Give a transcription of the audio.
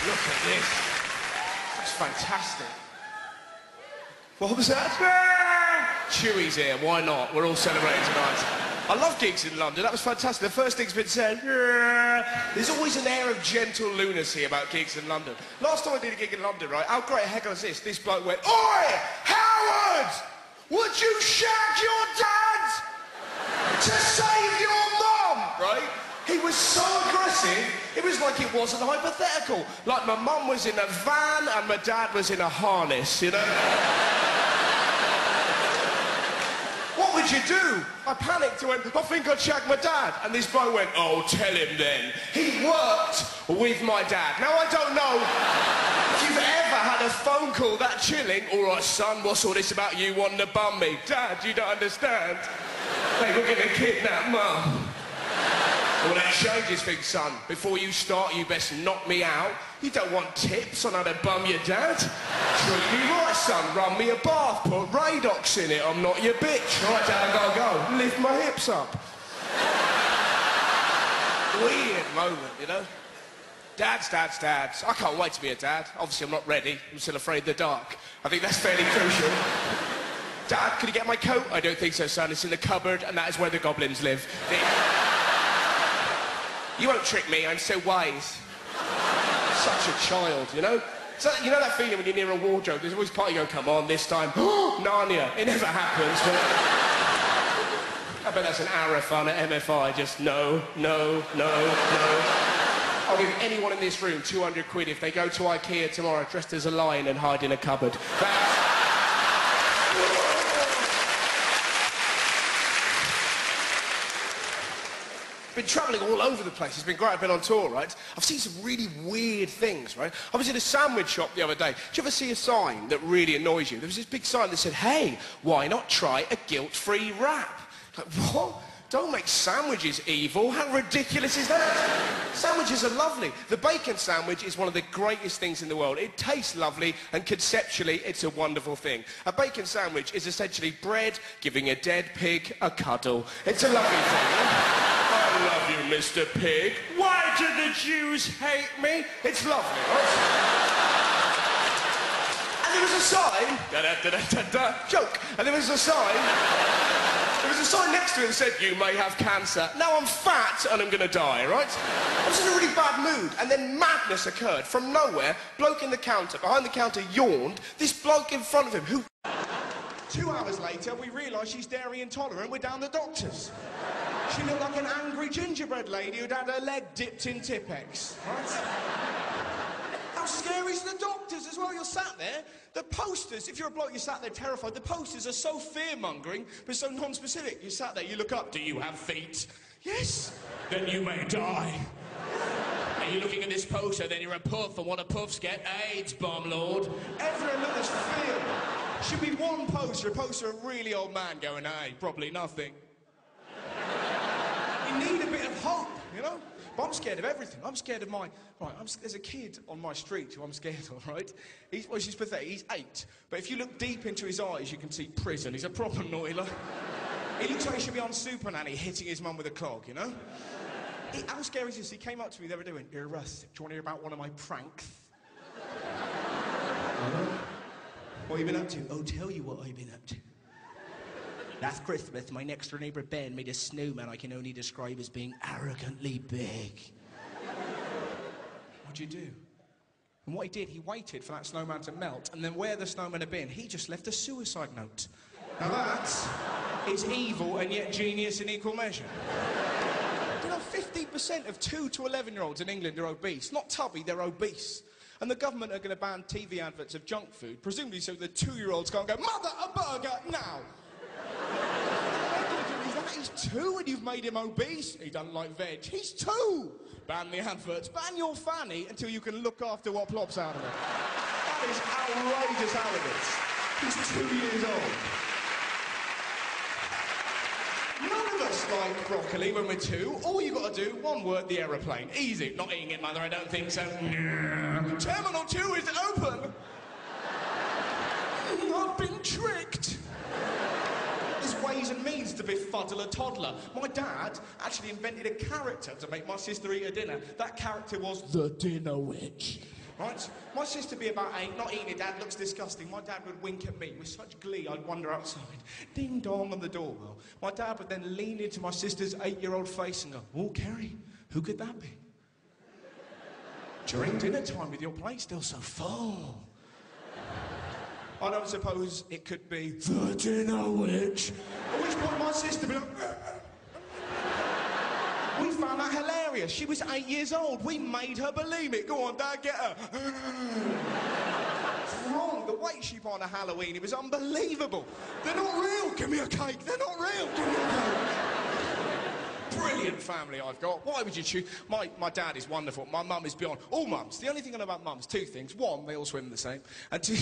Look at this. That's fantastic. What was that? Chewie's here, why not? We're all celebrating tonight. I love gigs in London, that was fantastic. The first thing's been said. There's always an air of gentle lunacy about gigs in London. Last time I did a gig in London, right, how great a heckle is this? This bloke went, "Oi, Howard! Would you shag your dad to save your mum?" Right? He was so aggressive, it was like it wasn't hypothetical. Like my mum was in a van and my dad was in a harness, you know? What would you do? I panicked and went, "I think I'd shag my dad." And this bloke went, "Oh, tell him then. He worked with my dad." Now, I don't know if you've ever had a phone call that chilling. "All right, son, what's all this about you wanting to bum me?" "Dad, you don't understand. They were going to kidnap Mum." "Well, that changes things, son. Before you start, you best knock me out. You don't want tips on how to bum your dad. Treat me right, son. Run me a bath. Put Radox in it. I'm not your bitch. Right, Dad, I gotta go. Lift my hips up." Weird moment, you know? Dads. I can't wait to be a dad. Obviously, I'm not ready. I'm still afraid of the dark. I think that's fairly crucial. "Dad, could you get my coat?" "I don't think so, son. It's in the cupboard, and that is where the goblins live." "You won't trick me, I'm so wise." Such a child, you know? So, you know that feeling when you're near a wardrobe, there's always part of you going, "Come on, this time." Narnia. It never happens, but I bet that's an hour of fun at MFI, just no. I'll give anyone in this room 200 quid if they go to IKEA tomorrow dressed as a lion and hide in a cupboard. Been travelling all over the place. It's been great. I've been on tour, right? I've seen some really weird things, right? I was in a sandwich shop the other day. Did you ever see a sign that really annoys you? There was this big sign that said, "Hey, why not try a guilt-free wrap?" Like, what? Don't make sandwiches evil. How ridiculous is that? Sandwiches are lovely. The bacon sandwich is one of the greatest things in the world. It tastes lovely, and conceptually, it's a wonderful thing. A bacon sandwich is essentially bread giving a dead pig a cuddle. It's a lovely thing, yeah? "I love you, Mr. Pig. Why do the Jews hate me?" It's lovely, right? And there was a sign... Joke. And there was a sign... There was a sign next to it that said, "You may have cancer." Now I'm fat and I'm going to die, right? I was in a really bad mood, and then madness occurred. From nowhere, bloke in the counter, behind the counter, yawned. This bloke in front of him, who... 2 hours later, we realise she's dairy intolerant. We're down the doctors. She looked like an angry gingerbread lady who'd had her leg dipped in Tipp-Ex, right? How scary is the doctors as well? You're sat there, the posters, if you're a bloke, you're sat there terrified, the posters are so fear-mongering, but so non-specific. You sat there, you look up, "Do you have feet?" "Yes." "Then you may die." "Are you looking at this poster? Then you're a puff, and what do puffs get? AIDS, bomb lord." Everyone look, there's fear. Should be one poster, a poster of a really old man going, "Hey, probably nothing." You need a bit of hope, you know? But I'm scared of everything. I'm scared of my... Right, there's a kid on my street who I'm scared of, right? He's pathetic. He's 8. But if you look deep into his eyes, you can see prison. He's a proper naughty lot. He looks like he should be on Super Nanny hitting his mum with a clog, you know? How scary is this? He came up to me the other day and went, "Here, Russ, do you want to hear about one of my pranks?" "What have you been up to?" "I'll tell you what I've been up to. Last Christmas, my next-door neighbour Ben made a snowman I can only describe as being arrogantly big." "What'd you do?" And what he did, he waited for that snowman to melt, and then where the snowman had been, he just left a suicide note. Now that is evil and yet genius in equal measure. You know, 15% of 2 to 11-year-olds in England are obese. Not tubby, they're obese. And the government are going to ban TV adverts of junk food, presumably so the 2-year-olds can't go, "Mother, a burger, now!" He's 2 and you've made him obese. He doesn't like veg. He's 2. Ban the adverts. Ban your fanny until you can look after what plops out of it. That is outrageous arrogance. He's 2 years old. None of us like broccoli when we're 2. All you got to do, one word, the aeroplane. Easy. Not eating it, mother, I don't think so. Terminal 2 is open. I've been tricked. There's ways and means to befuddle a toddler. My dad actually invented a character to make my sister eat her dinner. That character was the Dinner Witch. right? My sister be about 8, not eating it, Dad looks disgusting. My dad would wink at me with such glee I'd wander outside. Ding dong on the doorbell. My dad would then lean into my sister's 8-year-old face and go, "Oh, Kerry, who could that be? During dinner time with your plate still so full. I don't suppose it could be the dinner witch." At which point my sister would be like... We found that hilarious. She was 8 years old. We made her believe it. Go on, Dad, get her. It's wrong. The way she put on a Halloween, it was unbelievable. They're not real. Give me a cake. They're not real. Give me a cake. Brilliant family I've got. Why would you choose? My dad is wonderful. My mum is beyond. All mums. The only thing I know about mums, two things. One, they all swim the same. And two...